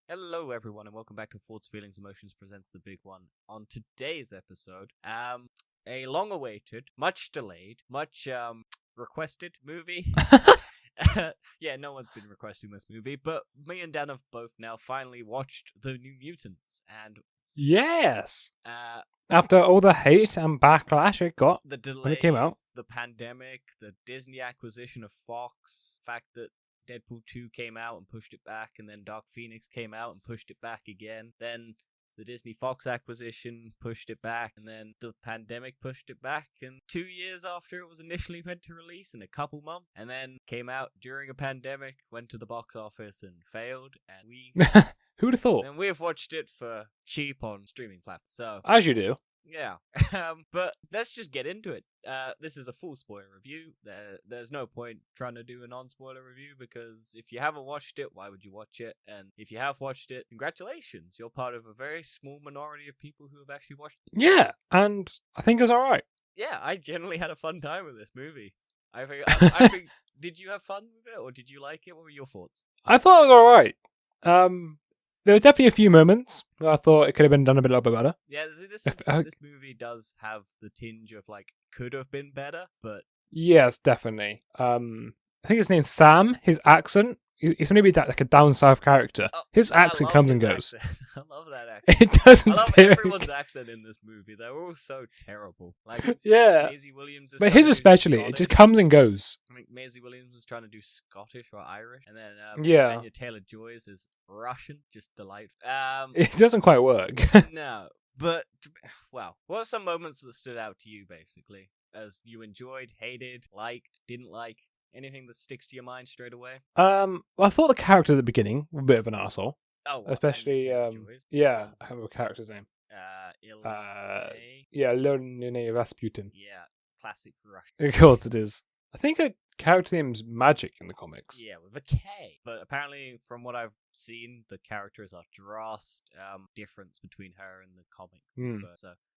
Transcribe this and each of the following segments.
Hello, everyone, and welcome back to Thoughts, Feelings, Emotions presents the big one. On today's episode, a long-awaited, much delayed, much requested movie. Yeah, no one's been requesting this movie, but me and Dan have both now finally watched The New Mutants, and Yes. After all the hate and backlash it got the delays, when it came out, the pandemic, the Disney acquisition of Fox, the fact that Deadpool 2 came out and pushed it back, and then Dark Phoenix came out and pushed it back again. Then the Disney Fox acquisition pushed it back, and then the pandemic pushed it back, and 2 years after it was initially meant to release, in a couple months, and then came out during a pandemic, went to the box office and failed, and who'd have thought? and we've watched it for cheap on streaming platforms. So As you do. yeah, but let's just get into it. This is a full spoiler review. There's no point trying to do a non-spoiler review because if you haven't watched it, why would you watch it? And if you have watched it, congratulations, you're part of a very small minority of people who have actually watched it. Yeah, and I think it's alright. Yeah, I generally had a fun time with this movie. I think, did you have fun with it, or did you like it? What were your thoughts? I thought it was alright. There were definitely a few moments where I thought it could have been done a little bit better. Yeah, this movie does have the tinge of like could have been better, but Yes, definitely. I think his name's Sam. His accent, he's maybe like a down south character. His accent comes and goes. I love that accent. It doesn't I love stay. everyone's accent in this movie. They're all so terrible. Like Yeah, Maisie Williams is but trying to his do especially, it just Scottish. comes and goes. I think Maisie Williams was trying to do Scottish or Irish, and then Yeah. Anya Taylor-Joy's is Russian, just delightful. It doesn't quite work. No, but well, what are some moments that stood out to you, basically, as you enjoyed, hated, liked, didn't like? Anything that sticks to your mind straight away? Well, I thought the character at the beginning were a bit of an arsehole. Oh, what, Especially, Anya Taylor-Joy's? yeah, I have a character's name. Ilya. Yeah, Leonid Rasputin. Yeah, classic Russian. Of course it is. I think her character name's Magic in the comics. Yeah, with a K. But apparently, from what I've seen, the characters are drastic difference between her and the comic.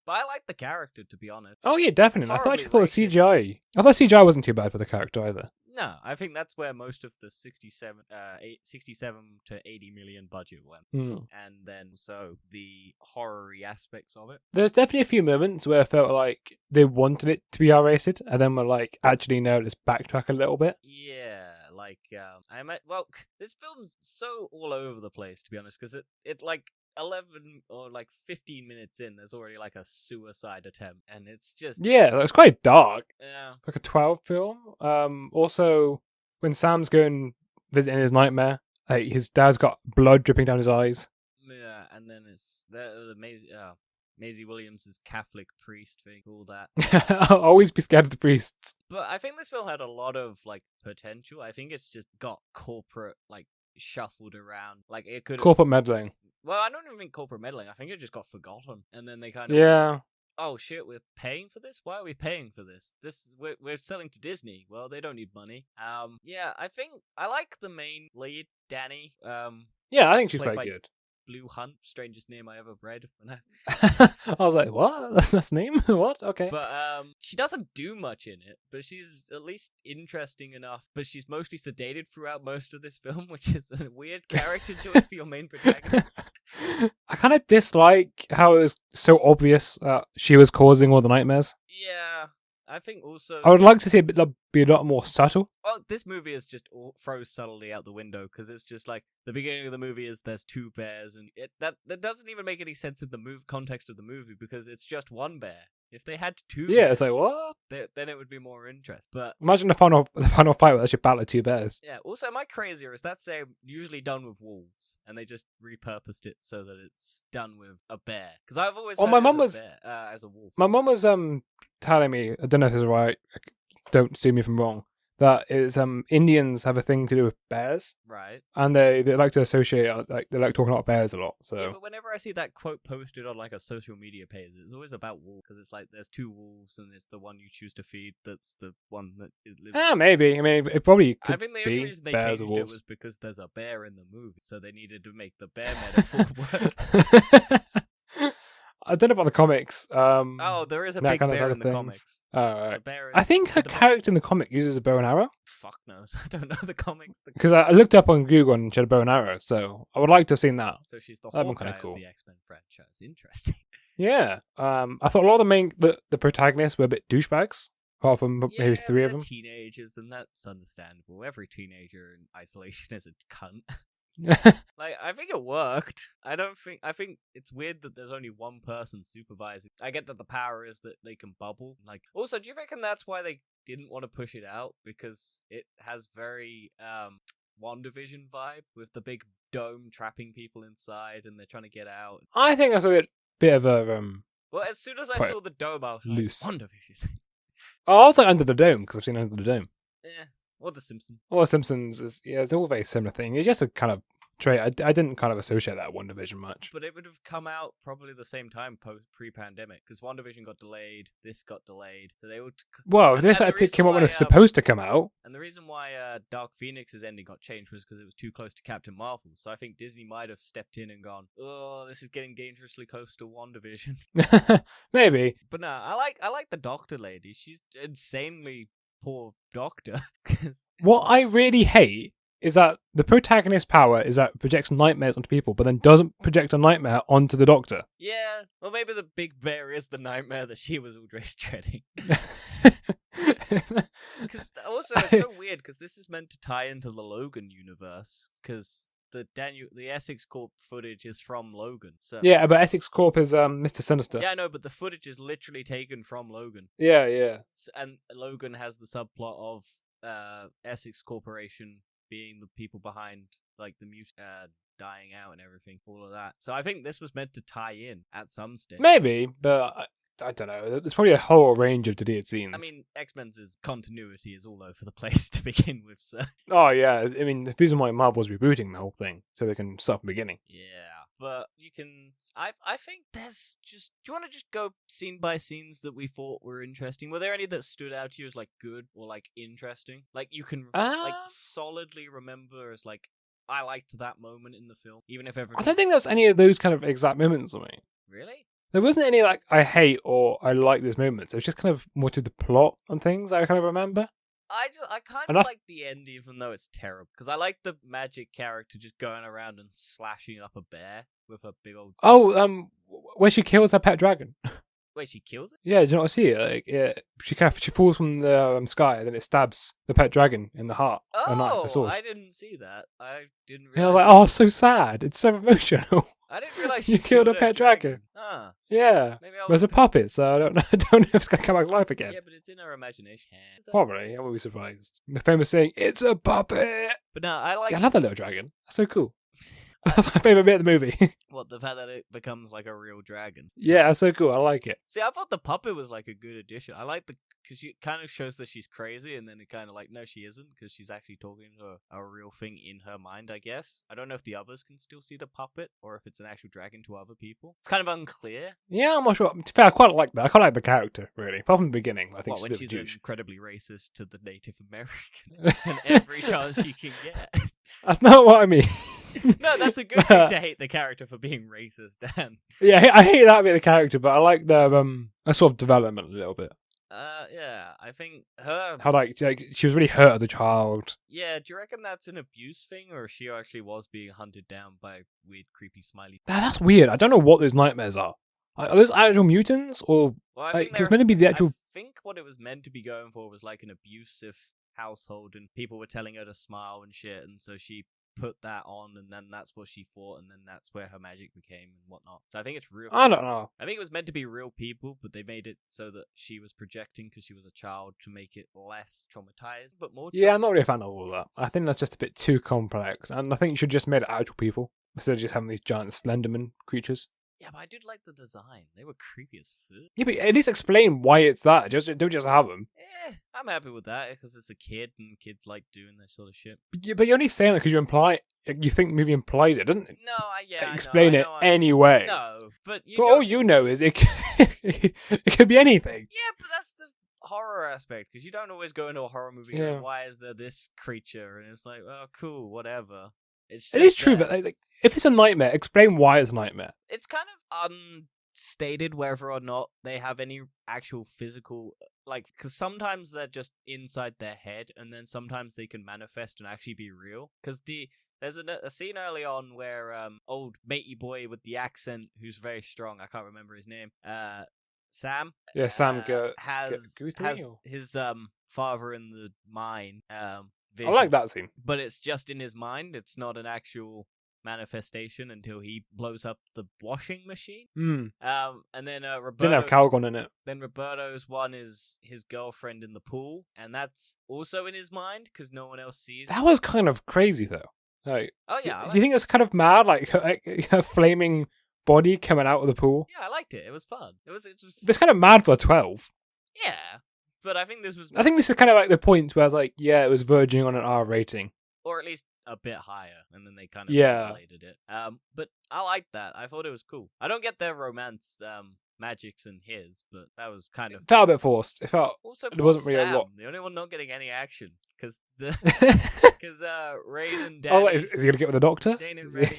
But I like the character, to be honest. Oh yeah, definitely. I Horribly thought racist. CGI. I thought CGI wasn't too bad for the character either. No, I think that's where most of the 67 to 80 million budget went. And then, so the horror-y aspects of it. There's definitely a few moments where I felt like they wanted it to be R-rated, and then were like, actually, no, let's backtrack a little bit. Yeah, like, this film's so all over the place, to be honest, because it like, 11 or like 15 minutes in, there's already like a suicide attempt, and it's just Yeah, it's quite dark. yeah. Like a 12 film. Also, when Sam's going visiting his nightmare, his dad's got blood dripping down his eyes. Yeah, and then it's the Maisie Williams' Catholic priest thing, all that. I'll always be scared of the priests. But I think this film had a lot of like potential. I think it's just got corporate like shuffled around. Like it could Corporate meddling. Well, I don't even think corporate meddling. I think it just got forgotten, and then they kind of Yeah. oh shit, we're paying for this? Why are we paying for this? We're selling to Disney. Well, they don't need money. Yeah, I think I like the main lead, Danny. Yeah, I think she's Played quite by- good. Blue Hunt, strangest name I ever read. I was like, what? That's the name? What? Okay. But she doesn't do much in it, but she's at least interesting enough. But she's mostly sedated throughout most of this film, which is a weird character choice for your main protagonist. I kind of dislike how it was so obvious that she was causing all the nightmares. Yeah, I think also I would like to see it be a lot more subtle. oh, this movie is just throws subtly out the window because it's just like the beginning of the movie is there's two bears, and that doesn't even make any sense in the context of the movie because it's just one bear. If they had two, Yeah, it's bears, like, what? then it would be more interesting. But Imagine the final fight where they actually battle two bears. yeah, also, am I crazy or is that say usually done with wolves and they just repurposed it so that it's done with a bear? Because I've always heard my it mum as was- a bear, as a wolf. My mum was telling me, I don't know if this is right, don't sue me if I'm wrong, that is Indians have a thing to do with bears, Right. and they like to associate, like they like talking about bears a lot. So Yeah, but whenever I see that quote posted on like a social media page, it's always about wolves because it's like there's two wolves and it's the one you choose to feed that's the one that lives. maybe. I mean, it probably could I think the only be reason they bears changed or it wolves. was because there's a bear in the movie, so they needed to make the bear metaphor work. I don't know about the comics. Oh, there is a that big kind of bear side in of the things. comics. Alright. The bear I is- think her the bear- character in the comic uses a bow and arrow. Fuck knows. I don't know the comics. Because I looked up on Google and she had a bow and arrow, so I would like to have seen that. So she's the That'd been Hawkeye kinda cool. of the X-Men franchise. Interesting. Yeah. I thought a lot of the protagonists were a bit douchebags. Apart from maybe Yeah, three of they're them. teenagers, and that's understandable. Every teenager in isolation is a cunt. Like, I think it worked. I think it's weird that there's only one person supervising. I get that the power is that they can bubble. Like, also, do you reckon that's why they didn't want to push it out? Because it has very, WandaVision vibe with the big dome trapping people inside and they're trying to get out. I think that's a bit of a Well, as soon as I Quite saw the dome, I was loose. like, WandaVision. Oh, I was like Under the Dome because I've seen Under the Dome. Eh, or The Simpsons. Well, Simpsons is it's all a very similar thing. It's just a kind of trait. I didn't kind of associate that with WandaVision much. But it would have come out probably the same time pre-pandemic because WandaVision got delayed, this got delayed, so they would. Well, And- this and I the think came out when reason it was why, supposed to come out. And the reason why Dark Phoenix's ending got changed was because it was too close to Captain Marvel. So I think Disney might have stepped in and gone, "Oh, this is getting dangerously close to WandaVision." Maybe. But no, I like the Doctor lady. She's insanely poor doctor. 'Cause- What I really hate is that the protagonist's power is that it projects nightmares onto people, but then doesn't project a nightmare onto the Doctor. yeah, well, maybe the big bear is the nightmare that she was always dreading. Because also it's so weird because this is meant to tie into the Logan universe because the Essex Corp footage is from Logan. So Yeah, but Essex Corp is Mr. Sinister. yeah, I know, but the footage is literally taken from Logan, Yeah, yeah. and Logan has the subplot of Essex Corporation being the people behind like the music dying out and everything, all of that. So I think this was meant to tie in at some stage. Maybe, but I don't know. There's probably a whole range of deleted scenes. I mean, X-Men's continuity is all over the place to begin with, so Oh yeah, I mean the reason why Marvel's rebooting the whole thing so they can start from the beginning. yeah. But you can. I think there's just. Do you want to just go scene by scenes that we thought were interesting? Were there any that stood out to you as like good or like interesting? Like you can like solidly remember as like I liked that moment in the film, even if everything. I don't think there's any of those kind of exact moments for me. Really. There wasn't any like I hate or I like these moments. It was just kind of more to the plot and things I kind of remember. I kind And of that's- like the end, even though it's terrible, because I like the magic character just going around and slashing up a bear with a big old. Oh, where she kills her pet dragon. Wait, she kills it? Yeah, do you not see it? Like, yeah, she falls from the sky and then it stabs the pet dragon in the heart. a knife, a Oh, sword. I didn't see that. I didn't. Yeah, I was Realize like, oh, it's so sad. It's so emotional. I didn't realize you she killed a her pet dragon. Ah, Yeah, maybe I there's a puppet, so I don't know. I don't know if it's gonna come back to life again. Yeah, but it's in her imagination. Is that- Probably, I won't be surprised. The famous saying, "It's a puppet." But no, I like Yeah, I love that little dragon. That's so cool. That's my favorite bit of the movie. what the fact that it becomes like a real dragon. Yeah, that's so cool. I like it. See, I thought the puppet was like a good addition. I like because it kind of shows that she's crazy, and then it kind of like no, she isn't because she's actually talking to a real thing in her mind. I guess I don't know if the others can still see the puppet or if it's an actual dragon to other people. It's kind of unclear. Yeah, I'm not sure. To be fair, I quite like that. I quite like the character, really. Apart from the beginning, I think Well, when she's she's a bit of a douche. incredibly racist to the Native American and every chance she can get. That's not what I mean. No, that's a good thing to hate the character for being racist, Dan. Yeah, I hate that bit of the character, but I like the sort of development a little bit. Yeah, I think her. How like she was really hurt as a child. Yeah, do you reckon that's an abuse thing, or she actually was being hunted down by weird, creepy, smiley? That's weird. I don't know what those nightmares are. Are those actual mutants or Well, I like think it's they're- meant to be the actual? I think what it was meant to be going for was like an abusive household, and people were telling her to smile and shit, and so she put that on, and then that's what she thought, and then that's where her magic became and whatnot. So I think it's real. I don't know. I think it was meant to be real people, but they made it so that she was projecting because she was a child to make it less traumatized, but more. Yeah, I'm not really a fan of all that. I think that's just a bit too complex, and I think you should just made it actual people instead of just having these giant Slenderman creatures. Yeah, but I did like the design. They were creepy as fuck. Yeah, but at least explain why it's that. Just don't just have them. I'm happy with that because it's a kid and kids like doing that sort of shit. But you're only saying that because you think the movie implies it, doesn't it? No, I Explain know, it I know, anyway. No, but But all you know is it could be anything. Yeah, but that's the horror aspect because you don't always go into a horror movie Yeah. going, "Why is there this creature?" And it's like, "Oh, cool, whatever." It's It is just true, there. but like, if it's a nightmare, explain why it's a nightmare. It's kind of stated whether or not they have any actual physical, like, because sometimes they're just inside their head, and then sometimes they can manifest and actually be real. Because there's a scene early on where old matey boy with the accent, who's very strong, I can't remember his name, Sam. Yeah, Sam has his father in the mine. Vision, I like that scene. but it's just in his mind. It's not an actual manifestation until he blows up the washing machine. Mm. And then Didn't Roberto. have Calgon in it. Then Roberto's one is his girlfriend in the pool, and that's also in his mind because no one else sees. That was kind of crazy, though. Like, Oh yeah, do you think it was kind of mad, like her flaming body coming out of the pool? Yeah, I liked it. It was fun. It was. It's kind of mad for 12. Yeah, but I think this was. I think this is kind of like the point where I was like, yeah, it was verging on an R rating. Or at least a bit higher, and then they kind of manipulated it. But I liked that. I thought it was cool. I don't get their romance, Magic's and his, but that was kind of. It felt a bit forced. It felt. Also, there wasn't really Sam, a lot. the only one not getting any action, because Rain and I was Danny, like, is he gonna get with the doctor? Dane and Reddy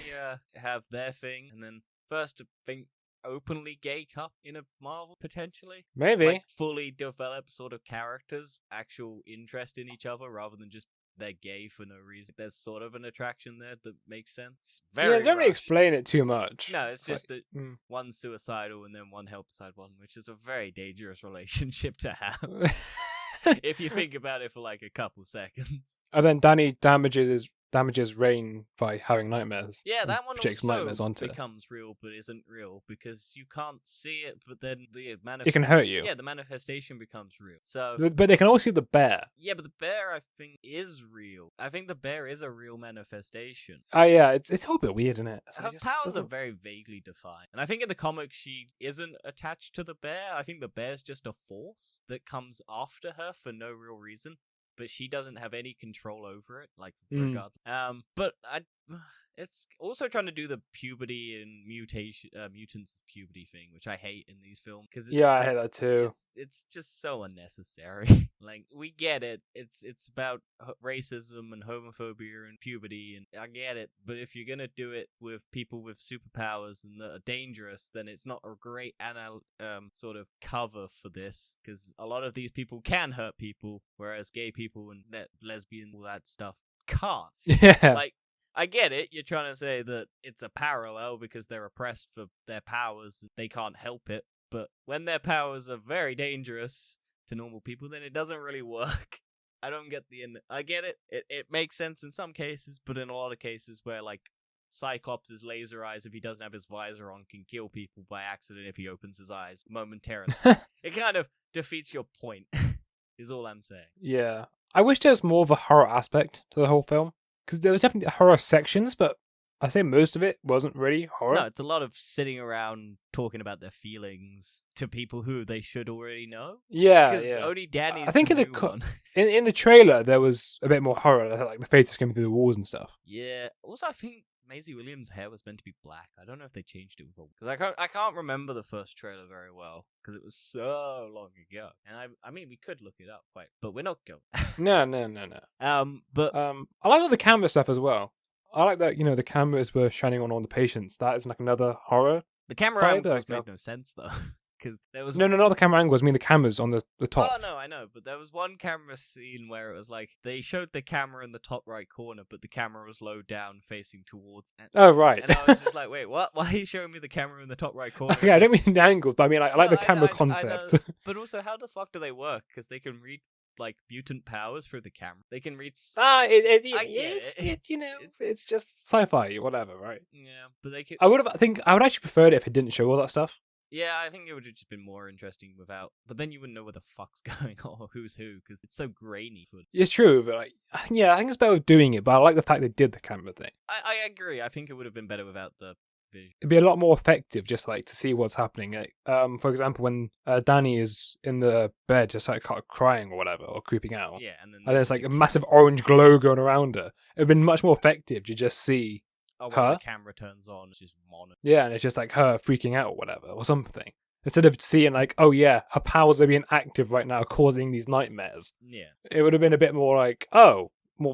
have their thing, and then first I think openly gay couple in a Marvel potentially. Maybe. Like fully developed sort of characters, actual interest in each other rather than just they're gay for no reason. There's sort of an attraction there that makes sense. Very yeah, don't really rushed. explain it too much. No, it's just like, that one's suicidal and then one helps side one, which is a very dangerous relationship to have. If you think about it for like a couple seconds. And then Danny damages Rain by having nightmares. Yeah, that one projects also nightmares onto it. becomes real, but isn't real because you can't see it. But then the It can hurt you. Yeah, the manifestation becomes real. So, But they can also see the bear. yeah, but the bear I think is real. I think the bear is a real manifestation. Yeah, it's all a bit weird, isn't it? So Her powers are very vaguely defined, and I think in the comics she isn't attached to the bear. I think the bear's just a force that comes after her for no real reason. But she doesn't have any control over it, like regard. But it's also trying to do the puberty and mutants puberty thing, which I hate in these films. I hate that too. It's just so unnecessary. Like we get it. It's about racism and homophobia and puberty, and I get it. But if you're gonna do it with people with superpowers and that are dangerous, then it's not a great sort of cover for this, because a lot of these people can hurt people, whereas gay people and lesbian all that stuff can't. Yeah. Like, I get it. You're trying to say that it's a parallel because they're oppressed for their powers. They can't help it. But when their powers are very dangerous to normal people, then it doesn't really work. I don't get I get it. It makes sense in some cases, but in a lot of cases where, like, Cyclops' laser eyes, if he doesn't have his visor on, can kill people by accident if he opens his eyes momentarily. It kind of defeats your point, is all I'm saying. Yeah. I wish there was more of a horror aspect to the whole film. Because there was definitely horror sections, but I say most of it wasn't really horror. No, it's a lot of sitting around talking about their feelings to people who they should already know. Yeah, Because only Danny's I think the in new one. in the trailer there was a bit more horror, like the faces coming through the walls and stuff. Yeah. Also, I think Maisie Williams' hair was meant to be black. I don't know if they changed it because I can't remember the first trailer very well because it was so long ago. And I mean we could look it up but we're not going. No. But I like all the camera stuff as well. I like that, the cameras were shining on all the patients. That is like another horror. the camera Right, angles like, made no sense though. Because there was No, not the camera angles. I mean the cameras on the top. Oh no, I know, but there was one camera scene where it was like they showed the camera in the top right corner, but the camera was low down, facing towards. Oh right. And I was just like, wait, what? Why are you showing me the camera in the top right corner? Okay, I don't mean the angles, but I mean I like No, the camera I concept. know. But also, how the fuck do they work? Because they can read like mutant powers through the camera. They can read. It's just sci-fi, whatever, right? Yeah, but they could. I would actually preferred it if it didn't show all that stuff. Yeah, I think it would have just been more interesting without. But then you wouldn't know where the fuck's going on or who's who because it's so grainy. It's true, but I think it's better with doing it. But I like the fact they did the camera thing. I agree. I think it would have been better without the vision. It'd be a lot more effective, just like to see what's happening. Like, for example, when Danny is in the bed, just like kind of crying or whatever, or creeping out. Yeah, and then there's like a massive orange glow going around her. It'd been much more effective to just see. When her? the camera turns on, it's just mono. Yeah, and it's just like her freaking out or whatever, or something. Instead of seeing like, oh yeah, her powers are being active right now, causing these nightmares. Yeah. It would have been a bit more like, a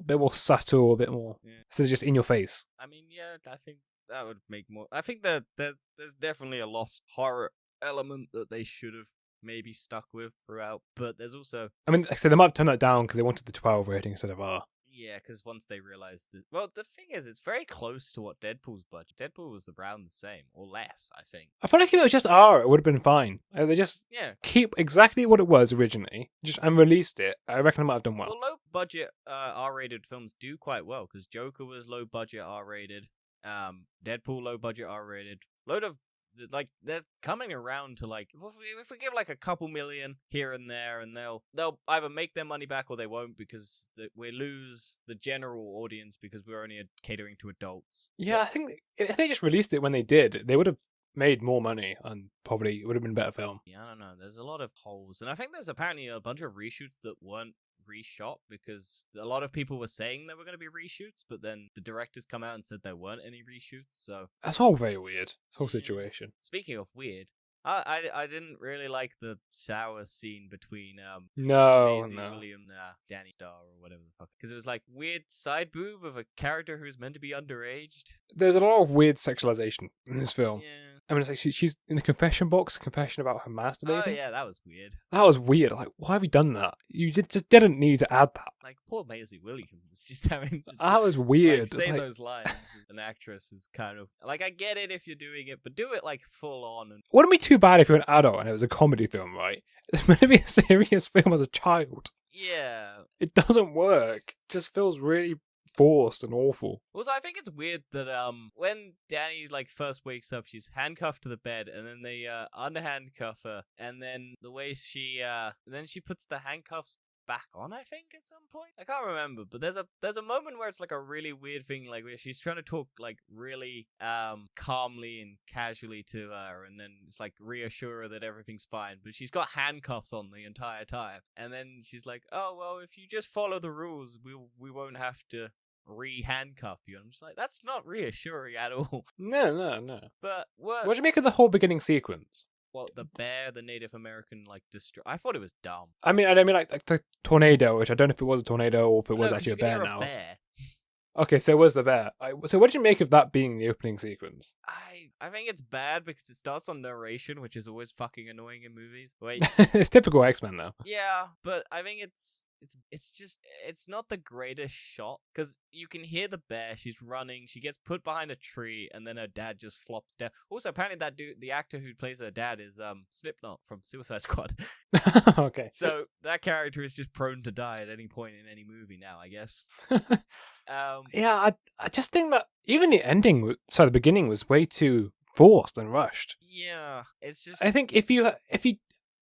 bit more subtle, a bit more. Yeah. Instead of just in your face. I mean, yeah, I think that would make more. I think that there's definitely a lost horror element that they should have maybe stuck with throughout. But there's also, I mean, like I said, they might have turned that down because they wanted the 12 rating instead of R. yeah, because once they realized that, well, the thing is, it's very close to what Deadpool's budget. Deadpool was around the same or less, I think. I feel like if it was just R, it would have been fine. They just keep exactly what it was originally, and released it. I reckon it might have done well. Well, low budget R-rated films do quite well because Joker was low budget R-rated. Deadpool low budget R-rated. Load of they're coming around to if we give like a couple million here and there, and they'll either make their money back or they won't because we lose the general audience because we're only catering to adults. Yeah, I think if they just released it when they did, they would have made more money and probably it would have been a better film. Yeah, I don't know. There's a lot of holes, and I think there's apparently a bunch of reshoots that weren't reshot because a lot of people were saying there were going to be reshoots, but then the directors come out and said there weren't any reshoots. So that's all very weird. This whole situation. Speaking of weird, I didn't really like the shower scene between Maisie Williams, Danny Starr or whatever the fuck, because it was like weird side boob of a character who's meant to be underaged. There's a lot of weird sexualization in this film. Yeah. I mean, it's like she's in the confession box, confession about her masturbating. Oh yeah, that was weird. That was weird. Like, why have you done that? You just didn't need to add that. Like, poor Maisie Williams just having to that was weird. say those lines. An actress is kind of like, I get it if you're doing it, but do it like full on. And wouldn't be too bad if you're an adult and it was a comedy film, right? It's meant to be a serious film as a child. Yeah, it doesn't work. It just feels really forced and awful. Also, I think it's weird that when Danny first wakes up, she's handcuffed to the bed, and then they underhandcuff her, and then the way she puts the handcuffs back on, I think, at some point. I can't remember, but there's a moment where it's like a really weird thing, like where she's trying to talk like really calmly and casually to her, and then it's like reassure her that everything's fine, but she's got handcuffs on the entire time, and then she's like, oh well, if you just follow the rules, we won't have to re-handcuff you. And I'm just like, that's not reassuring at all. No. But what do you make of the whole beginning sequence? Well, the bear, the Native American, I thought it was dumb. I mean like the tornado, which I don't know if it was a tornado or if it was actually a bear now. Bear. Okay, so it was the bear. So what did you make of that being the opening sequence? I think it's bad because it starts on narration, which is always fucking annoying in movies. Wait, it's typical X-Men though. Yeah, but I think it's not the greatest shot because you can hear the bear. She's running. She gets put behind a tree, and then her dad just flops down. Also, apparently that dude, the actor who plays her dad, is Slipknot from Suicide Squad. Okay. So that character is just prone to die at any point in any movie now, I guess. Yeah, I just think that even the ending, the beginning was way too forced and rushed. Yeah, it's just. I think if you,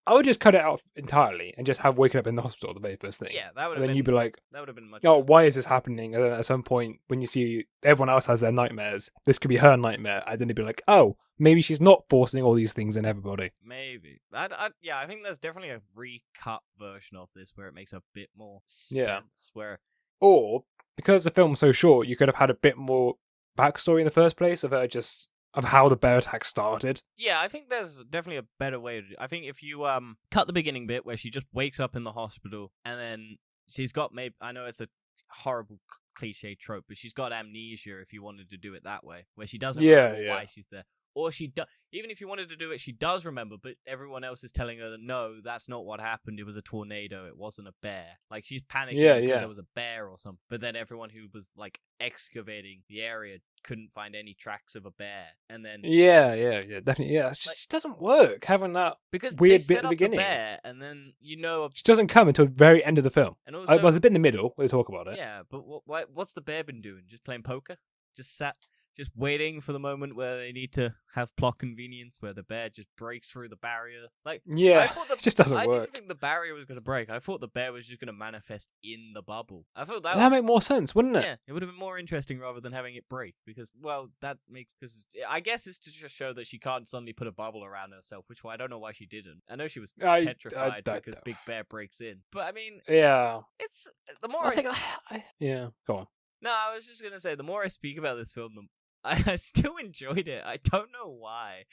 I would just cut it out entirely and just have waking up in the hospital the very first thing. Yeah, that would. And then you'd be like, that would have been much. Oh, why is this happening? And then at some point, when you see everyone else has their nightmares, this could be her nightmare. And then you'd be like, oh, maybe she's not forcing all these things in everybody. Maybe. Yeah, I think there's definitely a recut version of this where it makes a bit more sense. Or because the film's so short, you could have had a bit more backstory in the first place of her of how the bear attack started. Yeah, I think there's definitely a better way to do it. I think if you cut the beginning bit where she just wakes up in the hospital and then she's got I know it's a horrible cliche trope, but she's got amnesia if you wanted to do it that way, where she doesn't remember why she's there. Or even if you wanted to do it, she does remember, but everyone else is telling her that no, that's not what happened. It was a tornado. It wasn't a bear. Like she's panicking because there was a bear or something. But then everyone who was like excavating the area couldn't find any tracks of a bear. And then definitely, it just doesn't work having that because weird they bit set at the up beginning. The bear, and then she doesn't come until the very end of the film. And also, well, it's a bit in the middle. We'll talk about it. Yeah, but what's the bear been doing? Just playing poker? Just waiting for the moment where they need to have plot convenience, where the bear just breaks through the barrier. I thought it just doesn't work. I didn't think the barrier was going to break. I thought the bear was just going to manifest in the bubble. I thought that would make more sense, wouldn't it? Yeah, it would have been more interesting rather than having it break. Because, because I guess it's to just show that she can't suddenly put a bubble around herself, which I don't know why she didn't. I know she was petrified because Big Bear breaks in. But I mean, it's the more go on. No, I was just going to say, the more I speak about this film, I still enjoyed it. I don't know why.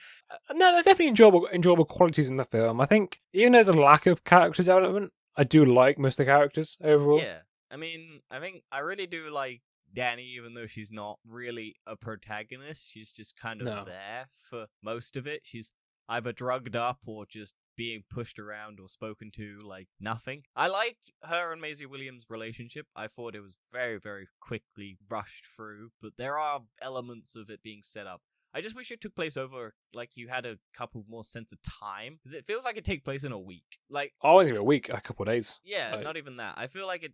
No, there's definitely enjoyable qualities in the film. I think even there's a lack of character development, I do like most of the characters overall. Yeah. I mean, I think I really do like Danny, even though she's not really a protagonist. She's just kind of No. there for most of it. She's either drugged up or just being pushed around or spoken to like nothing. I liked her and Maisie Williams' relationship. I thought it was very, very quickly rushed through, but there are elements of it being set up. I just wish it took place over, like, you had a couple more sense of time, because it feels like it takes place in a week. Like, Oh, it's a week, a couple of days. yeah, Like- not even that. I feel like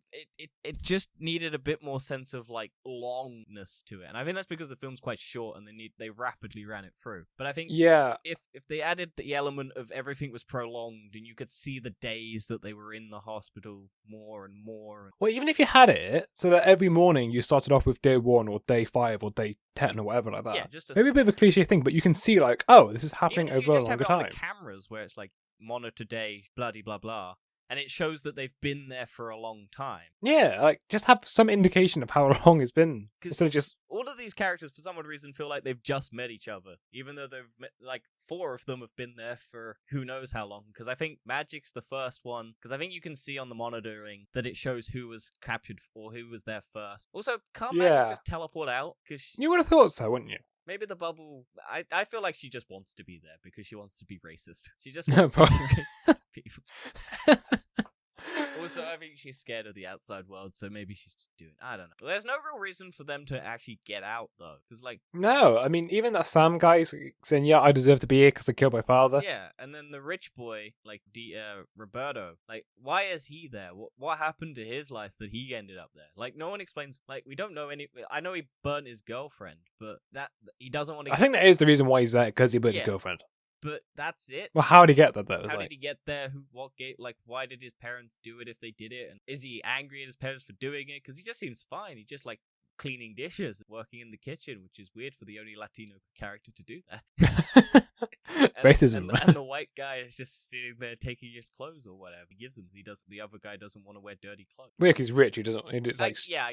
it just needed a bit more sense of, like, longness to it. And I think that's because the film's quite short and they rapidly ran it through. But I think Yeah, if they added the element of everything was prolonged and you could see the days that they were in the hospital more and more. well, even if you had it so that every morning you started off with day 1 or day 5 or day 10 or whatever like that. Yeah, just Maybe a bit of a cliche thing, but you can see like, oh, this is happening even if you over a just have longer it on time. the cameras where it's like monitor day, bloody blah blah, and it shows that they've been there for a long time. Yeah, like just have some indication of how long it's been 'Cause- instead of just All of these characters, for some odd reason, feel like they've just met each other, even though they've met, like 4 of them have been there for who knows how long. Because I think Magic's the first one. Because I think you can see on the monitoring that it shows who was captured or who was there first. Also, can't Yeah. Magic just teleport out? Because you would have thought so, wouldn't you? maybe the bubble. I feel like she just wants to be there because she wants to be racist. She just No, wants to be probably. racist to people. Also, I think she's scared of the outside world, so maybe she's just doing. I don't know. There's no real reason for them to actually get out, though, because like, No, I mean even that Sam guy's saying, "Yeah, I deserve to be here because I killed my father." yeah, and then the rich boy, like Roberto, like, why is he there? What happened to his life that he ended up there? Like, no one explains. Like, we don't know any. I know he burnt his girlfriend, but that he doesn't want to. I think that is the reason why he's there because he burned Yeah. his girlfriend. But that's it. Well, how did he get that though? It's How like, did he get there? What gate? Like, why did his parents do it if they did it? And is he angry at his parents for doing it? Because he just seems fine. He just like cleaning dishes, working in the kitchen, which is weird for the only Latino character to do that. racism. And the white guy is just sitting there taking his clothes or whatever he gives him. He does. The other guy doesn't want to wear dirty clothes. Weird 'cause he's rich. He doesn't. He did, like, Yeah,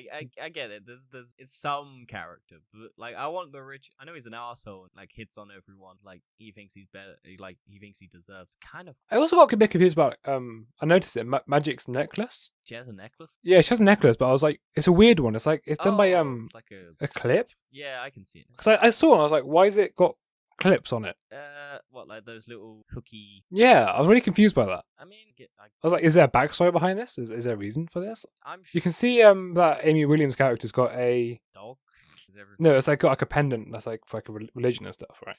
I get it. There's it's some character, but like I want the rich. I know he's an asshole and like hits on everyone. Like he thinks he's better. He thinks he deserves. Kind of. I also got a bit confused about. I noticed it. Magic's necklace. She has a necklace. Yeah, she has a necklace, but I was like, it's a weird one. It's like it's done by it's like a clip. yeah, I can see it. Because I saw it, and I was like, why has it got clips on it? What, like those little hooky? Yeah, I was really confused by that. I mean, I was like, is there a backstory behind this? Is there a reason for this? I'm You can see that Amy Williams character's got a dog. Is everything? no, it's like got like a pendant that's like for like a religion and stuff, right?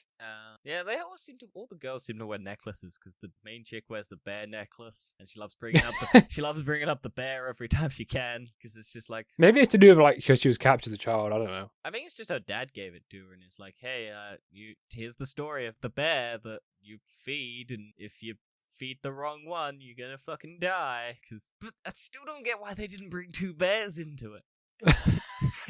Yeah, they all the girls seem to wear necklaces because the main chick wears the bear necklace and she loves bringing up the bear every time she can because it's just like Maybe it's to do with like because she was captured as a child. I don't know. I think it's just her dad gave it to her and it's like, hey, here's the story of the bear that you feed and if you feed the wrong one, you're gonna fucking die. But I still don't get why they didn't bring 2 bears into it.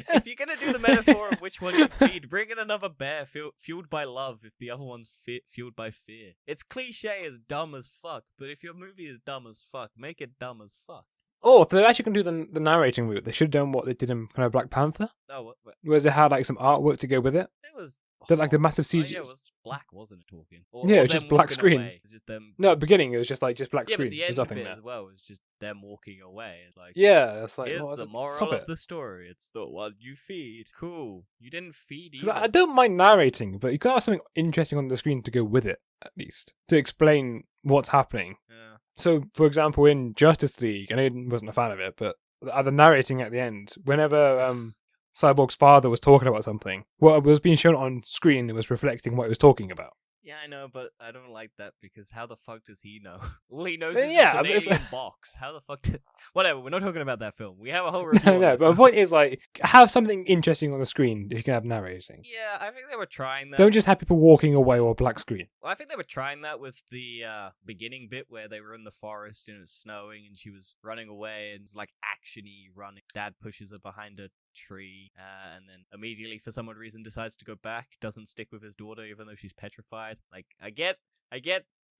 If you're gonna do the metaphor of which one you feed, bring in another bear fueled by love if the other one's fueled by fear. It's cliche as dumb as fuck, but if your movie is dumb as fuck, make it dumb as fuck. Oh, if they're actually gonna do the narrating route, they should have done what they did in kind of Black Panther, Oh, what? whereas they had like some artwork to go with it. It was... They're like the massive Oh, CG. yeah, it was black, wasn't it, talking? Yeah, it or was just them black walking screen. away. It was just them... No, at the beginning it was just black yeah, screen. but the There's end of nothing it there. as well was just them walking away. It's like, Yeah, it's like here's oh, the stop moral it. of the story. It's the one you feed. Cool. You didn't feed Because either. I don't mind narrating, but you got to have something interesting on the screen to go with it, at least, to explain what's happening. Yeah. So, for example, in Justice League, I know you wasn't a fan of it, but the narrating at the end, whenever Cyborg's father was talking about something, what was being shown on screen was reflecting what he was talking about. Yeah, I know, but I don't like that because how the fuck does he know? All he knows Yeah, is it's but an it's- alien box. How the fuck did... Whatever, we're not talking about that film. We have a whole review No, on no, that but the film. point is, like, have something interesting on the screen if you can have narrating. Yeah, I think they were trying that. Don't just have people walking away or black screen. Well, I think they were trying that with the beginning bit where they were in the forest and it was snowing and she was running away and it's like action-y running. Dad pushes her behind a tree and then immediately for some odd reason decides to go back, doesn't stick with his daughter even though she's petrified. Like, I get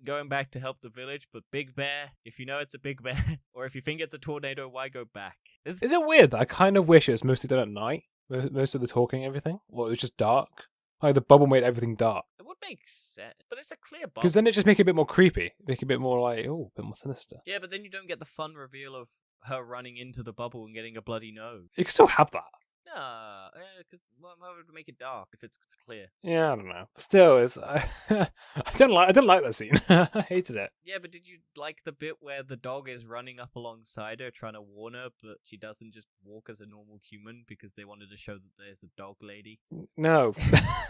going back to help the village, but Big Bear, if you know it's a big bear, or if you think it's a tornado, why go back? Is it weird that I kind of wish it was mostly done at night? Most of the talking and everything? Or it was just dark? Like the bubble made everything dark. It would make sense, but it's a clear bubble. Because then it just make it a bit more creepy. Make it a bit more like, oh, a bit more sinister. Yeah, but then you don't get the fun reveal of her running into the bubble and getting a bloody nose. You can still have that. No, because why would it make it dark if it's clear? Yeah, I don't know. Still, it's I didn't like that scene. I hated it. Yeah, but did you like the bit where the dog is running up alongside her, trying to warn her, but she doesn't just walk as a normal human because they wanted to show that there's a dog lady? No,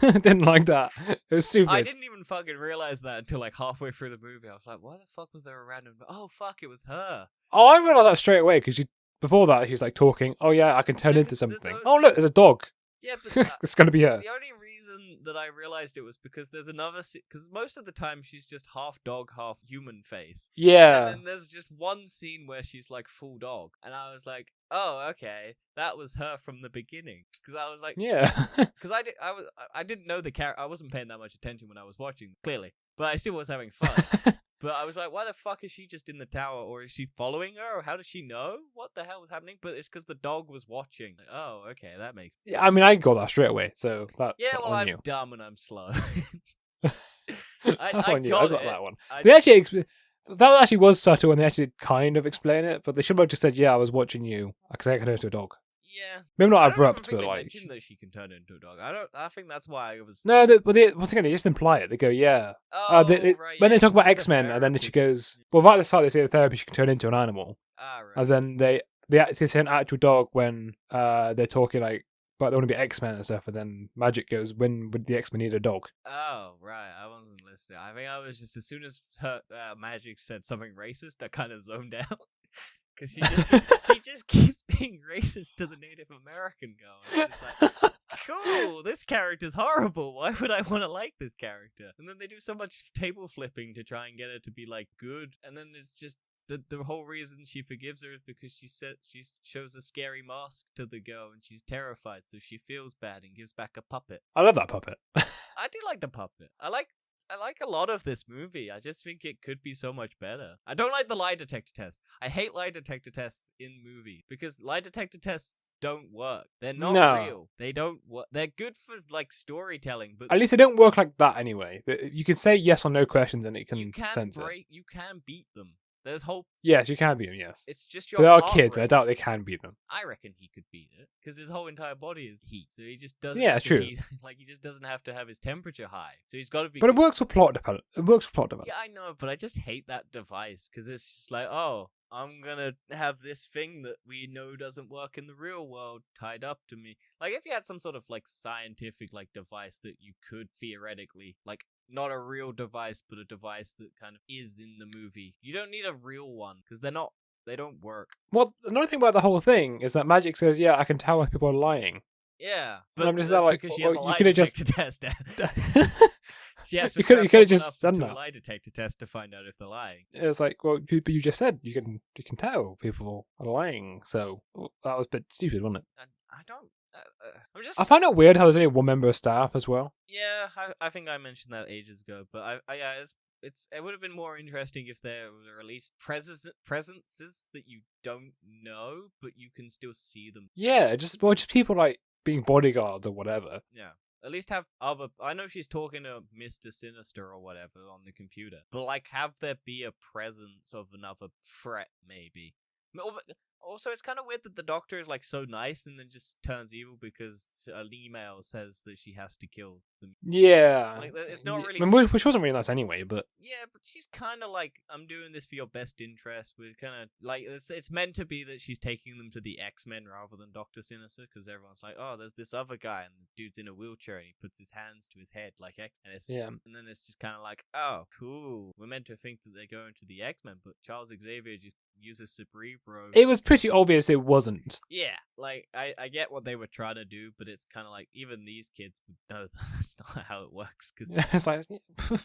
didn't like that. It was stupid. I didn't even fucking realize that until like halfway through the movie. I was like, why the fuck was there a random? Oh fuck, it was her. Oh, I realized that straight away because before that she's like talking. Oh yeah, I can turn Yeah, into 'cause there's something. a- Oh look, there's a dog. Yeah, but It's gonna be her. the only reason that I realized it was because there's another. Because most of the time she's just half dog, half human face. Yeah, And then there's just one scene where she's like full dog, and I was like, "Oh, okay, that was her from the beginning." Because I was like, yeah. because I didn't know the character. I wasn't paying that much attention when I was watching, clearly, but I still was having fun. But I was like, why the fuck is she just in the tower, or is she following her, or how does she know what the hell was happening? But it's because the dog was watching. Like, oh, okay, that makes. Yeah, I mean, I got that straight away. So that's Yeah, well, on I'm you. dumb and I'm slow. That's I on you. I got it. that one. I- They actually that actually was subtle, and they actually did kind of explain it. But they should have just said, "Yeah, I was watching you," because I can turn into a dog. Yeah. Maybe not I don't even abrupt, think but they like mentioned that she can turn into a dog. I think that's why I was. no. Once again, they just imply it. They go, "Yeah." Oh, When right. Yeah, they talk 'cause about it's X the Men, and then she therapy. goes, "Well, right at the start, they say the therapy she can turn into an animal," Ah, right. and then they actually say an actual dog when they're talking like, but they want to be X Men and stuff, and then Magic goes, "When would the X Men need a dog?" Oh, right. I wasn't listening. I think I was just as soon as her Magic said something racist, I kind of zoned out because she just keeps being racist to the Native American girl. And it's like, cool, this character's horrible. Why would I want to like this character? And then they do so much table flipping to try and get her to be like good, and then it's just the whole reason she forgives her is because she shows a scary mask to the girl and she's terrified, so she feels bad and gives back a puppet. I love that puppet. I do like the puppet. I like a lot of this movie. I just think it could be so much better. I don't like the lie detector test. I hate lie detector tests in movies because lie detector tests don't work. They're not No. real. They don't work. They're good for like storytelling, but At least they don't work like that anyway. You can say yes or no questions, and it you can can sense it. you can beat them. There's whole. Yes, you can beat them. Yes, It's just your. they are heart kids, and I rate. doubt they can beat them. I reckon he could beat it because his whole entire body is heat, so he just doesn't. Yeah, have to true. Heat, like he just doesn't have to have his temperature high, so he's got to be. But it works for plot development. It works for plot development. Yeah, I know, but I just hate that device because it's just like, oh, I'm gonna have this thing that we know doesn't work in the real world tied up to me. Like, if you had some sort of like scientific like device that you could theoretically like. Not a real device, but a device that kind of is in the movie. You don't need a real one because they're not. They don't work. Well, another thing about the whole thing is that Magic says, "Yeah, I can tell when people are lying." Yeah, And but I'm just that's like, because she well, has a you lie could've just- detector test. She has to You could've strap just someone done up to that. a lie detector test to find out if they're lying. It's like, well, but you just said you can tell people are lying, so that was a bit stupid, wasn't it? And I don't. I'm just. I find it weird how there's only one member of staff as well. Yeah, I think I mentioned that ages ago, but yeah, it would have been more interesting if there were at least presences that you don't know, but you can still see them. Yeah, just people like being bodyguards or whatever. Yeah. At least have other. I know she's talking to Mr. Sinister or whatever on the computer, but like have there be a presence of another threat, maybe. Also, it's kind of weird that the Doctor is like so nice and then just turns evil because an email says that she has to kill them. Yeah, Like, it's not really I mean, which wasn't really nice anyway. But Yeah, but she's kind of like, I'm doing this for your best interest. We're kind of like, it's meant to be that she's taking them to the X-Men rather than Dr. Sinister, because everyone's like, oh, there's this other guy, and the dude's in a wheelchair, and he puts his hands to his head like X, yeah, and then it's just kind of like, oh, cool. We're meant to think that they're going to the X-Men, but Charles Xavier just uses Cerebro. it was pretty obvious it wasn't. Yeah, like, I get what they were trying to do, but it's kind of like, even these kids would know that's not how it works, because It's like,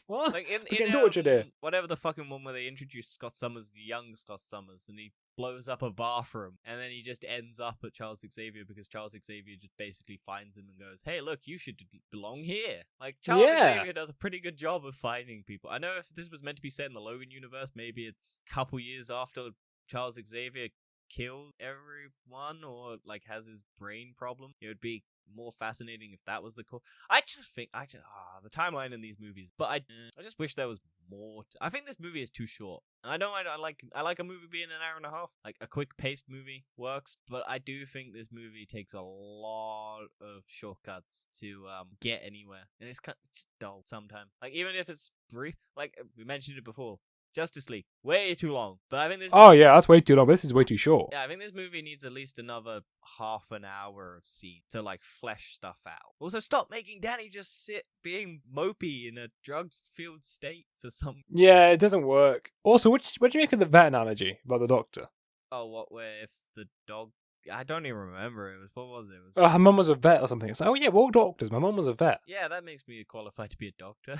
what? like We're in getting tortured here. whatever the fucking one where they introduced Scott Summers, the young Scott Summers, and he blows up a bathroom, and then he just ends up at Charles Xavier because Charles Xavier just basically finds him and goes, "Hey, look, you should belong here." Like Charles Yeah. Xavier does a pretty good job of finding people. I know if this was meant to be set in the Logan universe, maybe it's a couple years after Charles Xavier killed everyone or like has his brain problem. It would be more fascinating if that was the core. I just think the timeline in these movies, but I just wish there was more. I think this movie is too short. And I know I like a movie being an hour and a half. Like a quick paced movie works, but I do think this movie takes a lot of shortcuts to get anywhere, and it's just dull sometimes. Like even if it's brief, like we mentioned it before, Justice League way too long. But I think this. Oh yeah, that's way too long. This is way too short. Yeah, I think this movie needs at least another half an hour of scene to like flesh stuff out. Also, stop making Danny just sit being mopey in a drug-filled state for some. Yeah, it doesn't work. Also, what do you make of the vet analogy about the doctor? Oh, what? Where if the dog? I don't even remember. What was it? It was... Her mum was a vet or something. It's like, oh yeah, we're all doctors. My mum was a vet. Yeah, that makes me qualified to be a doctor.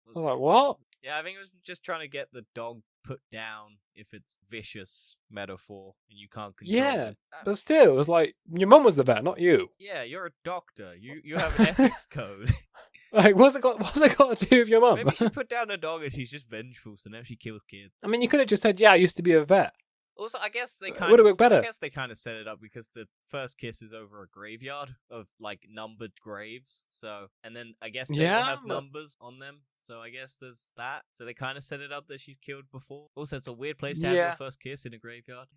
I was like, what? Yeah, I think it was just trying to get the dog put down if it's vicious metaphor and you can't control it. But still, it was like, your mum was the vet, not you. Yeah, you're a doctor. You have an ethics code. Like, what's it got to do with your mum? Maybe she put down a dog and she's just vengeful, so now she kills kids. I mean, you could have just said, yeah, I used to be a vet. Also, I guess they Would have worked better. I guess they kind of set it up because the first kiss is over a graveyard of like numbered graves. So, and then I guess they all have numbers on them. So I guess there's that. So they kind of set it up that she's killed before. Also, it's a weird place to have your first kiss in a graveyard.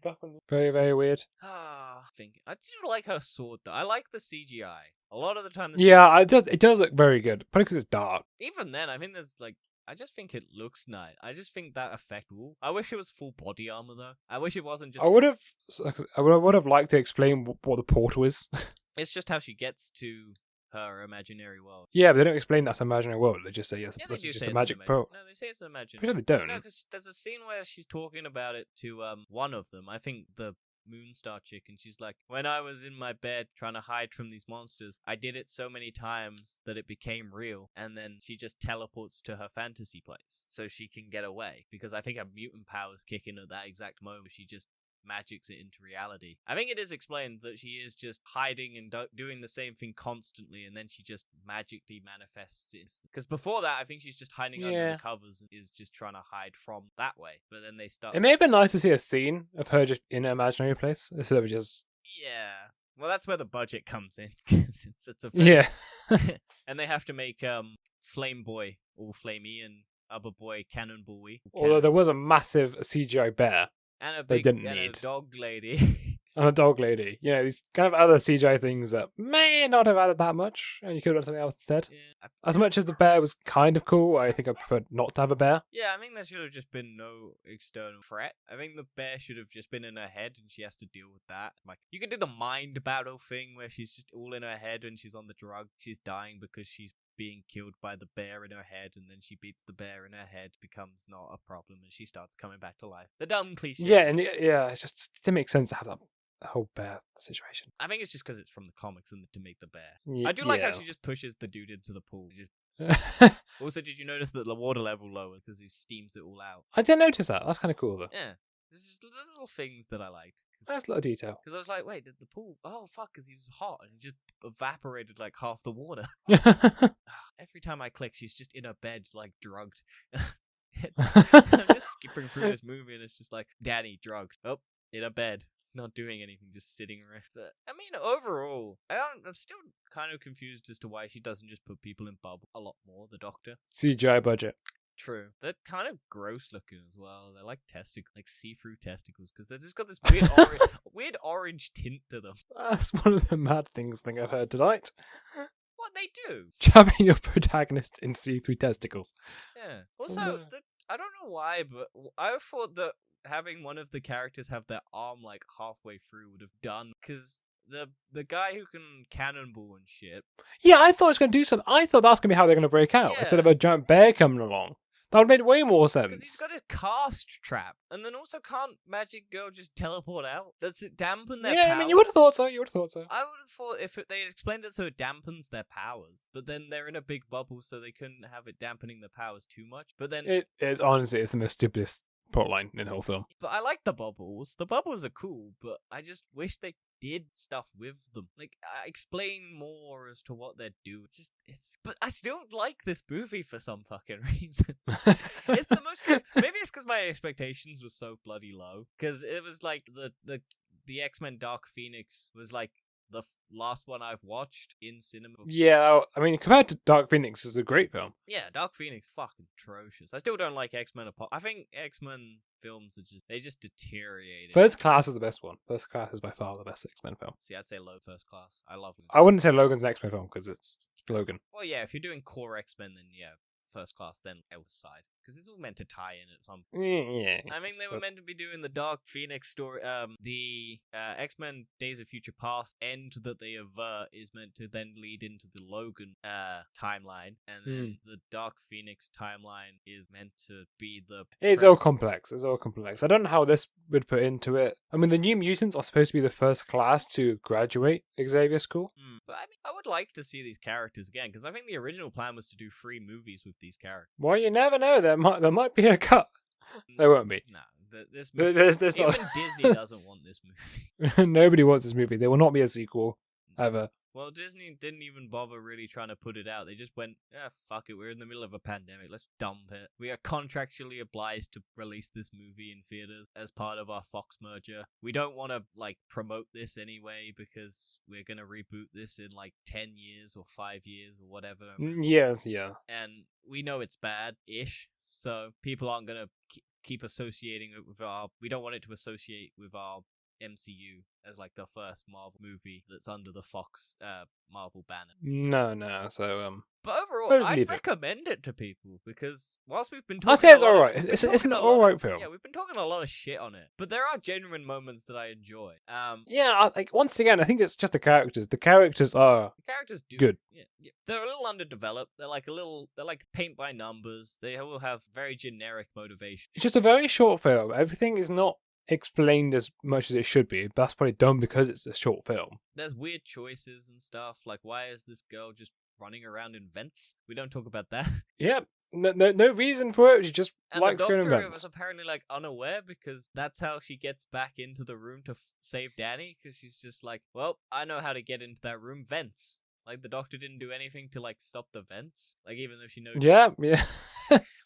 Very, very weird. I do like her sword though. I like the CGI. A lot of the time. It does look very good. Probably because it's dark. Even then, I think there's like. I just think it looks nice. I just think that effect will. I wish it was full body armor though. I wish it wasn't just. I would have liked to explain what the portal is. It's just how she gets to her imaginary world. Yeah, but they don't explain that's imaginary world. They just say yes, yeah, it's just a magic portal. No, they say it's imaginary. Pretty sure they don't. No, because there's a scene where she's talking about it to one of them. I think the Moonstar chick, and she's like, when I was in my bed trying to hide from these monsters, I did it so many times that it became real, and then she just teleports to her fantasy place so she can get away, because I think her mutant powers kick in at that exact moment. She just magics it into reality. I think it is explained that she is just hiding and doing the same thing constantly, and then she just magically manifests it. Because before that, I think she's just hiding under the covers and is just trying to hide from that way. But then they start. It may have been nice to see a scene of her just in an imaginary place instead of just. Yeah. Well, that's where the budget comes in. it's a yeah. And they have to make Flame Boy all flamey and Other Boy Cannonball-y. Although there was a massive CGI bear. And a big a dog lady. And a dog lady. You know, these kind of other CGI things that may not have added that much, and you could have done something else instead. Yeah. As much as the bear was kind of cool, I think I preferred not to have a bear. Yeah, I think there should have just been no external threat. I think the bear should have just been in her head, and she has to deal with that. Like, you could do the mind battle thing where she's just all in her head and she's on the drug. She's dying because she's being killed by the bear in her head, and then she beats the bear in her head, becomes not a problem, and she starts coming back to life. The dumb cliche. Yeah, and it just didn't make sense to have that whole bear situation. I think it's just because it's from the comics and to make the bear. I do like how she just pushes the dude into the pool. Also, did you notice that the water level lowered because he steams it all out? I didn't notice that. That's kind of cool though. Yeah. There's just little things that I liked. That's a little detail. Because I was like, wait, did the pool... Oh, fuck, because he was hot and he just evaporated like half the water. Every time I click, she's just in her bed, like, drugged. I'm just skipping through this movie and it's just like, Danny, drugged. Oh, in a bed. Not doing anything, just sitting around. But, I mean, overall, I'm still kind of confused as to why she doesn't just put people in bubble a lot more, the Doctor. CGI budget. True. They're kind of gross looking as well. They're like like see-through testicles, because they've just got this weird orange tint to them. That's one of the mad things I've heard tonight. What they do? Jabbing your protagonist in see-through testicles. Yeah. Also, I don't know why, but I thought that having one of the characters have their arm like halfway through would have done, because the guy who can cannonball and shit. Yeah, I thought it was going to do something. I thought that's going to be how they're going to break out instead of a giant bear coming along. That would have made way more sense. Because he's got his cast trap. And then also can't Magic Girl just teleport out? Does it dampen their powers? Yeah, I mean, you would have thought so. I would have thought if they explained it so it dampens their powers. But then they're in a big bubble, so they couldn't have it dampening the powers too much. But then... It's honestly, it's the most stupidest plotline in the whole film. But I like the bubbles. The bubbles are cool, but I just wish they did stuff with them. Like, explain more as to what they're doing. But I still like this movie for some fucking reason. It's the most... Maybe it's because my expectations were so bloody low. Because it was like the X-Men Dark Phoenix was like the last one I've watched in cinema. Yeah, I mean, compared to Dark Phoenix, it's a great film. Yeah, Dark Phoenix, fucking atrocious. I still don't like X-Men. I think X-Men films they just deteriorated. First Class is the best one. First Class is by far the best X-Men film. See, I'd say First Class. I love them. I wouldn't say Logan's an X-Men film because it's Logan. Well, yeah, if you're doing core X-Men, then yeah, First Class, then outside. Because it's all meant to tie in at some point. Yeah. I mean, they were meant to be doing the Dark Phoenix story. The X-Men Days of Future Past end that they avert is meant to then lead into the Logan timeline. And then the Dark Phoenix timeline is meant to be the... It's all complex. It's all complex. I don't know how this would put into it. I mean, the New Mutants are supposed to be the first class to graduate Xavier School. But I mean, I would like to see these characters again, because I think the original plan was to do 3 movies with these characters. Well, you never know. There might be a cut. There won't be. No, this movie, there's even not... Disney doesn't want this movie. Nobody wants this movie. There will not be a sequel ever. Well, Disney didn't even bother really trying to put it out. They just went, fuck it, we're in the middle of a pandemic, let's dump it. We are contractually obliged to release this movie in theaters as part of our Fox merger. We don't want to, promote this anyway because we're going to reboot this in, 10 years or 5 years or whatever. Yes, yeah. And we know it's bad-ish, so people aren't going to keep associating it with we don't want it to associate with our MCU as the first Marvel movie that's under the Fox Marvel banner. No. So but overall, I'd recommend it to people because whilst we've been talking, I'll say it's alright. It's an alright film. Yeah, we've been talking a lot of shit on it, but there are genuine moments that I enjoy. Yeah, once again, I think it's just the characters. The characters are good. Yeah. They're a little underdeveloped. They're they're paint by numbers. They will have very generic motivation. It's just a very short film. Everything is not explained as much as it should be. That's probably done because it's a short film. There's weird choices and stuff. Why is this girl just running around in vents? We don't talk about that. Yeah, no reason for it. She just likes going in vents. And the doctor was apparently unaware because that's how she gets back into the room to save Danny. Because she's just well, I know how to get into that room. Vents. The doctor didn't do anything to stop the vents. Even though she knows. Yeah.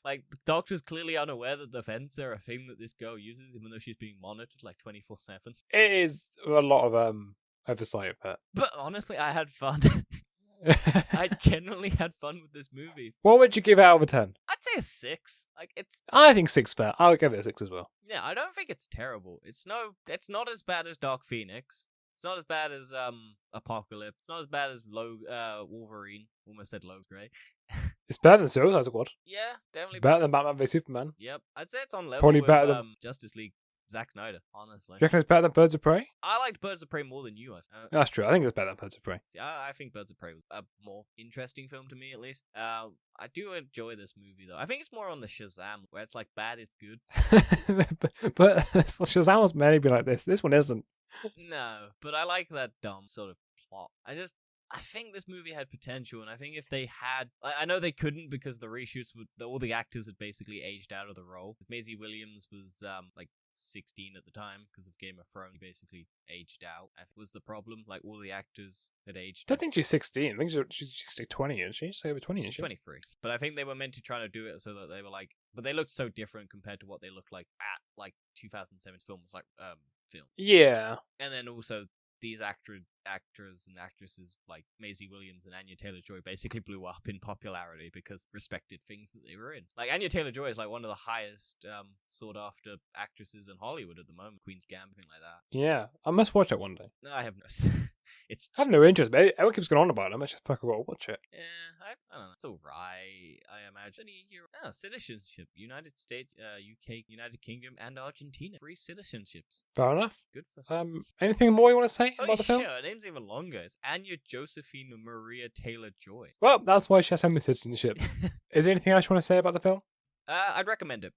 The doctor's clearly unaware that the vents are a thing that this girl uses, even though she's being monitored 24/7. It is a lot of oversight of that. But honestly, I had fun. I genuinely had fun with this movie. What would you give out of a 10? I'd say a 6. I think 6 fair. I'll give it a 6 as well. Yeah, I don't think it's terrible. It's not as bad as Dark Phoenix. It's not as bad as Apocalypse. It's not as bad as Wolverine. Almost said Logan's Gray. It's better than Suicide Squad. Yeah, definitely better than Batman vs Superman. Yep, I'd say it's on level Probably with better than Justice League. Zack Snyder, honestly. Do you reckon it's better than Birds of Prey? I liked Birds of Prey more than you. That's true. I think it's better than Birds of Prey. See, I think Birds of Prey was a more interesting film to me, at least. I do enjoy this movie, though. I think it's more on the Shazam, where it's bad, it's good. but Shazam was maybe like this. This one isn't. No, but I like that dumb sort of plot. I think this movie had potential, and I think if they had... I know they couldn't because the reshoots, all the actors had basically aged out of the role. Maisie Williams was, 16 at the time because of Game of Thrones, basically aged out. I think was the problem. All the actors had aged. I don't think she's 16. I think she's 20, isn't she? She's over 20, isn't she? 23. But I think they were meant to try to do it so that they were but they looked so different compared to what they looked like at 2007 film was film. Yeah. And then also these actors and actresses like Maisie Williams and Anya Taylor-Joy basically blew up in popularity because respected things that they were in. Anya Taylor-Joy is one of the highest sought after actresses in Hollywood at the moment. Queen's Gambit, thing like that. Yeah, I must watch it one day. No, I have no. I have no interest, but everyone keeps going on about it. I might just fucking watch it. Yeah, I don't know. It's alright, I imagine. Citizenship. United States, UK, United Kingdom, and Argentina. 3 citizenships. Fair enough. Good for anything more you want to say about the film? Sure, her name's even longer. It's Anya Josephine Maria Taylor-Joy. Well, that's why she has so many citizenships. Is there anything else you want to say about the film? I'd recommend it.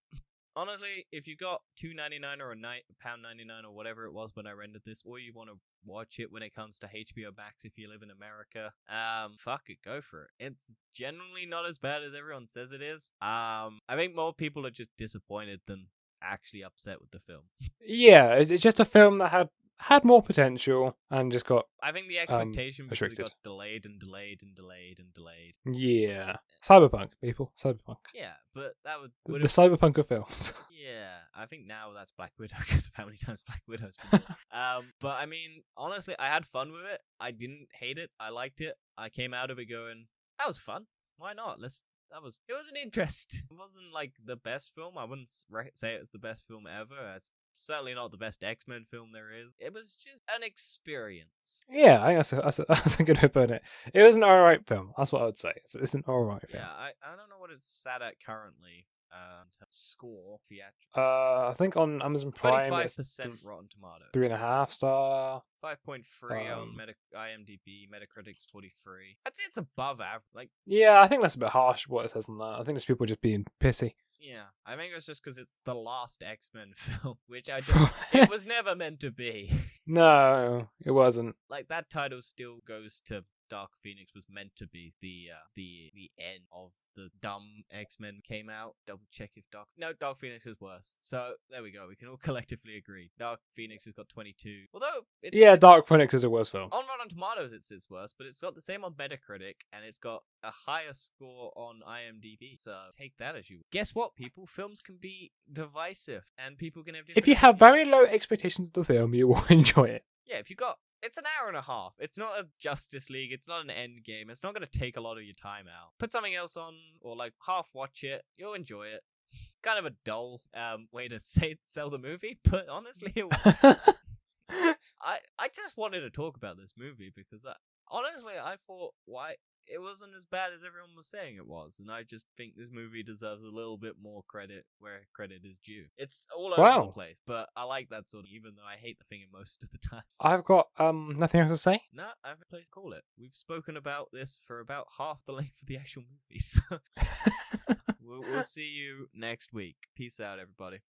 Honestly, if you got $2.99 or £1.99 or whatever it was when I rented this, or you want to watch it when it comes to HBO Max if you live in America, fuck it, go for it. It's generally not as bad as everyone says it is. I think more people are just disappointed than actually upset with the film. Yeah, it's just a film that had had more potential and just got I think the expectation because it restricted. got delayed and delayed and delayed and delayed. Yeah. Cyberpunk, people. Cyberpunk. Yeah, but that would The cyberpunk of films. Yeah, I think now that's Black Widow because of how many times Black Widow's been done. But I mean, honestly, I had fun with it. I didn't hate it. I liked it. I came out of it going, that was fun. Why not? It was an interest. It wasn't like the best film. I wouldn't say it's the best film ever. It's certainly not the best X-Men film there is. It was just an experience. Yeah, I think that's a good way to put it. It was an alright film. That's what I would say. It's an alright film. Yeah, I don't know what it's sat at currently. In terms of score theatrical. I think on Amazon Prime 25% it's Rotten Tomatoes. 3.5 star. 5.3 on IMDb. Metacritic's 43. I'd say it's above average. Like, Yeah, I think that's a bit harsh what it says on that. I think there's people just being pissy. yeah, I think it's just because it's the last X-Men film, which I don't. It was never meant to be. No, it wasn't. Like, that title still goes to Dark Phoenix was meant to be the end of the dumb X-Men came out. Double check if Dark Phoenix is worse. So there we go. We can all collectively agree. Dark Phoenix has got 22. Although Dark Phoenix is a worse film. On Rotten Tomatoes it's worse, but it's got the same on Metacritic and it's got a higher score on IMDb. So take that as you. Guess what, people? Films can be divisive and people can have different If you have very low expectations of the film, you will enjoy it. Yeah, it's an hour and a half. It's not a Justice League. It's not an end game. It's not going to take a lot of your time out. Put something else on, or like half watch it. You'll enjoy it. Kind of a dull way to sell the movie, but honestly, I just wanted to talk about this movie because honestly, I thought it wasn't as bad as everyone was saying it was, and I just think this movie deserves a little bit more credit where credit is due. It's all over the place, but I like that sort of, even though I hate the thing most of the time. I've got nothing else to say. No, I have a place to call it. We've spoken about this for about half the length of the actual movie, so we'll see you next week. Peace out, everybody.